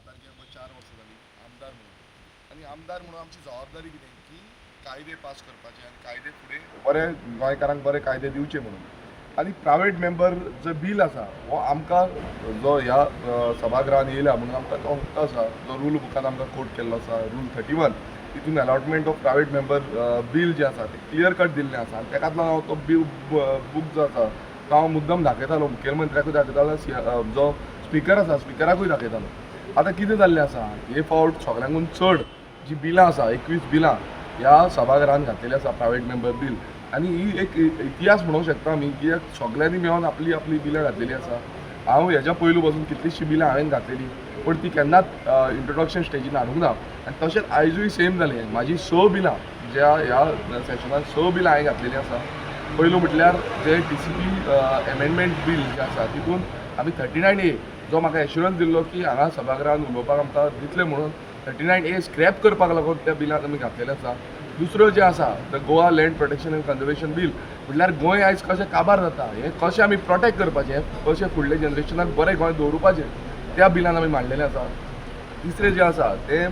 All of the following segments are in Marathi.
तारखेर 4 वर्सां जाली आमदार म्हणून आनी आमदार म्हणून आमची जबाबदारी कितें की कायदे पास करपाचे आनी कायदे फुडें बरे गोंयकारांक बरे कायदे दिवचे म्हणून आनी प्रायवेट मेंबर जो बील आसा हो आमकां जो ह्या सभागृहान येयला म्हणून आमकां तो हक्क आसा जो रूल बुकान आमकां कोट केल्लो आसा रूल 31 तितून allotment of private member bill जे आसा ते क्लियर कट दिल्लें आसा आनी ताकाच लागून हांव तो बूक जो आसा तो हांव मुद्दम दाखयतालो मुखेलमंत्र्याकूय दाखयतालो जो स्पिकर आसा स्पिकराकूय दाखयतालो आतां कितें जाल्लें आसा हे फावट सगळ्यांकून चड जी बिलां आसा 21 बिलां ह्या सभागृहान घातलेली आसा प्रायवेट मेंबर बील आनी ही एक इतिहास म्हणूंक शकता आमी कित्याक सगळ्यांनी मेळोन आपली आपली बिलां घातलेली आसा हांव हेज्या पयलू पासून कितलीशीं बिलां हांवें घातलेली पण ती केन्नाच इंट्रोडक्शन स्टेजीन हाडूंक ना आनी तशेंच आयजूय सेम जालें म्हाजी 6 बिलां ज्या ह्या सेशनान 6 बिलां हांवें घातलेलीं आसा पयलू म्हटल्यार जे TCP एमेंडमेंट बील जे आसा तितून आमी 39A जो म्हाका एश्युरन्स दिल्लो की हांगा सभागृहान उलोवपाक आमकां दितले म्हणून 39A स्क्रॅप करपाक लागून त्या बिलाक आमी घातलेले आसा दुसरो जे आसा the Goa land protection end conservation bill म्हटल्यार गोंय आयज कशें काबार जाता हें कशें आमी प्रोटेक्ट करपाचें कशें फुडल्या जनरेशनाक बरें गोंय दवरुपाचें त्या बिलान आमी मांडलेलें आसा तिसरें जें आसा तें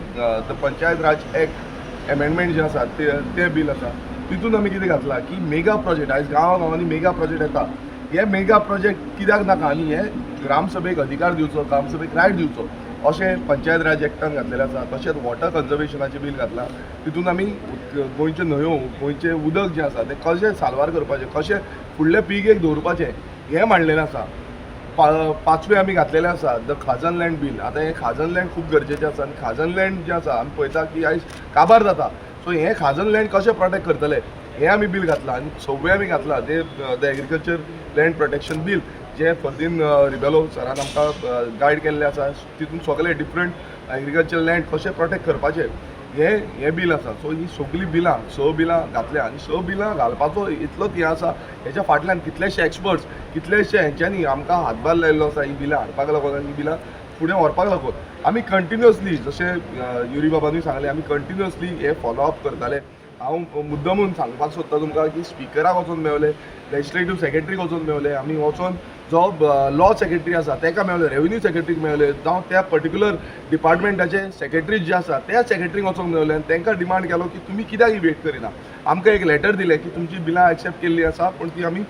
the panchayat Raj act amendment जें आसा तें बील आसा तितून आमी कितें घातलां की मेगा प्रोजेक्ट आयज गांवांनी मेगा प्रोजेक्ट येता हे मेगा प्रोजेक्ट कित्याक नाका आनी हे ग्रामसभेक अधिकार दिवचो ग्रामसभेक रायट दिवचो अशें पंचायत राज एक्टान घातलेलें आसा तशेंच वॉटर कन्जर्वेशनाचें बील घातलां तितून आमी गोंयच्यो न्हंयो गोंयचें उदक जें आसा तें कशें साल्वार करपाचें कशें फुडल्या पिळगेक दवरपाचें हें मांडलेलें आसा पांचवें आमी घातलेलें आसा द खाजन लँड बील आतां हें खाजन लँड खूब गरजेचें आसा आनी खाजन लँड जें आसा आमी पळयता की आयज काबार जाता सो हें खाजन लँड कशें प्रोटेक्ट करतले हें आमी बील घातलां आनी 6वें आमी घातलां तें the agriculture land protection bill जे फर्दीन रिबेलो सरान आमकां गायड केल्लें आसा तितून सगळे डिफरंट एग्रीकल्चर लँड कशें प्रोटेक्ट करपाचें हें बील आसा सो ही सगळीं बिलां 6 बिलां घातल्या आनी 6 बिलां घालपाचो इतलोच हें आसा हेच्या फाटल्यान कितलेशे एक्सपर्ट्स कितलेशे हेंच्यांनी आमकां हातभार लायिल्लो आसा ही बिलां हाडपाक लागून आनी ही बिलां फुडें व्हरपाक लागून आमी कंटिन्युअसली जशें युरी बाबानूय सांगलें आमी कंटिन्युअसली हे फॉलो अप करताले हांव मुद्दमून सांगपाक सोदता तुमकां की स्पिकराक वचून मेळ्ळे लेजिस्लेटिव्ह सेक्रेटरीक वचून मेळ्ळे आमी वचून जो लॉ सेक्रेटरी आसा ताका मेळ्ळे रेव्हेन्यू सेक्रेटरीक मेळ्ळे जावं त्या पर्टिक्युलर डिपार्टमेंटाचे सेक्रेटरी जे आसा त्या सेक्रेटरीक वचून मेळ्ळे आनी तांकां डिमांड केलो की तुमी कित्याक ही वेट करिना आमकां एक लेटर दिलें की तुमची बिलां एक्सेप्ट केल्ली आसा पूण ती आमी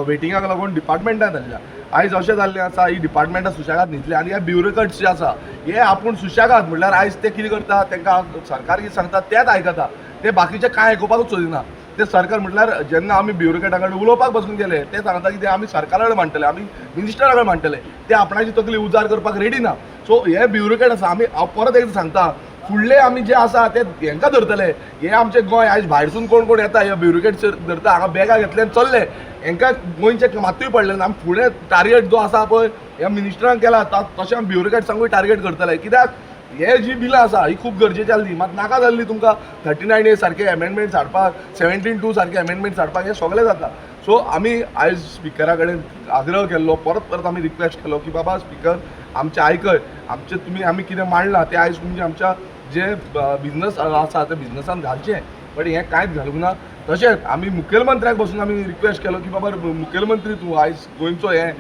वेटिंगाक लागून डिपार्टमेंटान धाडल्या आयज अशें जाल्लें आसा ही डिपार्टमेंटां सुशेगाद न्हिदले आनी हे ब्युरोक्रेट्स जे आसा हे आपूण सुशेगाद म्हटल्यार आयज ते कितें करता तांकां सरकार कितें सांगता तेंच आयकता ते बाकीचे कांय आयकुपाकूच सोदिना ते सरकार म्हटल्यार जेन्ना आमी ब्युरोक्रेटा कडेन उलोवपाक बसून गेले ते सांगता की ते आमी सरकारा कडेन मांडटले आमी मिनिस्टरा कडेन मांडटले ते आपणाची तकली उजार करपाक रेडी ना सो हे ब्युरोक्रेट आसा आमी परत एकदां सांगता फुडले आमी जे आसा ते हेंकां धरतले हे आमचें गोंय आयज भायरसून कोण कोण येता हे ब्युरोक्रेट्स धरता हांगा बॅगा घेतले आनी चल्ले हेंकां गोंयचे मात्तूय पडले ना आमी फुडें टार्गेट जो आसा पळय ह्या मिनिस्टरान केला तशें आमी ब्युरोक्रेट्सांकूय टार्गेट करतले कित्याक हे जी बिलां आसा ही खूब गरजेची आसली मात नाका जाल्ली तुमकां 39A सारके एमेंडमेंट्स हाडपाक 17(2) सारके एमेंडमेंट्स हाडपाक हे सगळें जाता सो आमी आयज स्पिकरा कडेन आग्रह केल्लो परत परत आमी रिक्वेस्ट केलो की बाबा स्पिकर आमचें आयकय आमचें तुमी आमी कितें मांडलां तें आयज तुमचें आमच्या जे बिझनस आसा त्या बिझनसान घालचें बट हें कांयच घालूंक ना तशेंच आमी मुखेलमंत्र्याक बसून आमी रिक्वेस्ट केलो की बाबा मुखेलमंत्री तूं आयज गोंयचो हें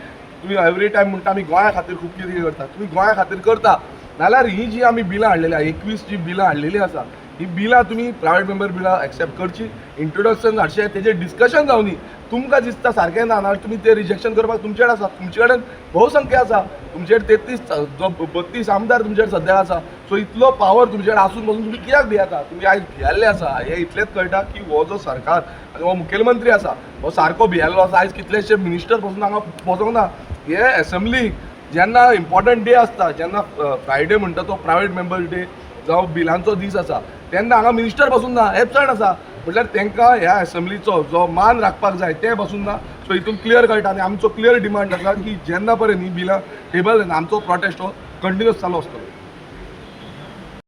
तुमी एवरी टायम म्हणटा आमी गोंया खातीर खूब कितें करता तुमी गोंया खातीर करता नाल्यार ही जी आमी बिलां हाडलेली आसा 21 जी बिलां हाडलेली आसा ही बिलां तुमी प्रायवेट मेंबर बिलां एक्सेप्ट करची इंट्रोडक्शन हाडचें तेजेर डिस्कशन जावनी तुमकां दिसता सारकें ना नाल्यार तुमी तें रिजेक्शन करपाक तुमचे कडेन आसा तुमचे कडेन भोवसंख्या आसा तुमचे कडेन 32 आमदार तुमचे कडेन सद्याक आसा सो इतलो पावर तुमचे कडेन आसून पासून तुमी कित्याक भियेता तुमी आयज भियाल्ले आसा हें इतलेंच कळटा की हो जो सरकार आनी हो मुखेलमंत्री आसा हो सारको भियाल्लो आसा आयज कितलेशे मिनिस्टर पासून हांगा वचोंक ना हे असेंब्लीक जेन्ना इम्पॉर्टंट डे आसता जेन्ना फ्रायडे म्हणटा तो प्रायवेट मेंबर डे जावं बिलांचो दीस आसा तेन्ना हांगा मिनिस्टर बसून ना एबसंट आसा म्हटल्यार तांकां ह्या असेंब्लीचो जो मान राखपाक जाय तें बसून ना सो हितून क्लियर कळटा आनी आमचो क्लियर डिमांड आसा की जेन्ना पर्यंत ही बिलां टेबल आमचो प्रोटेस्ट हो कंटिन्यूअस चालू आसतलो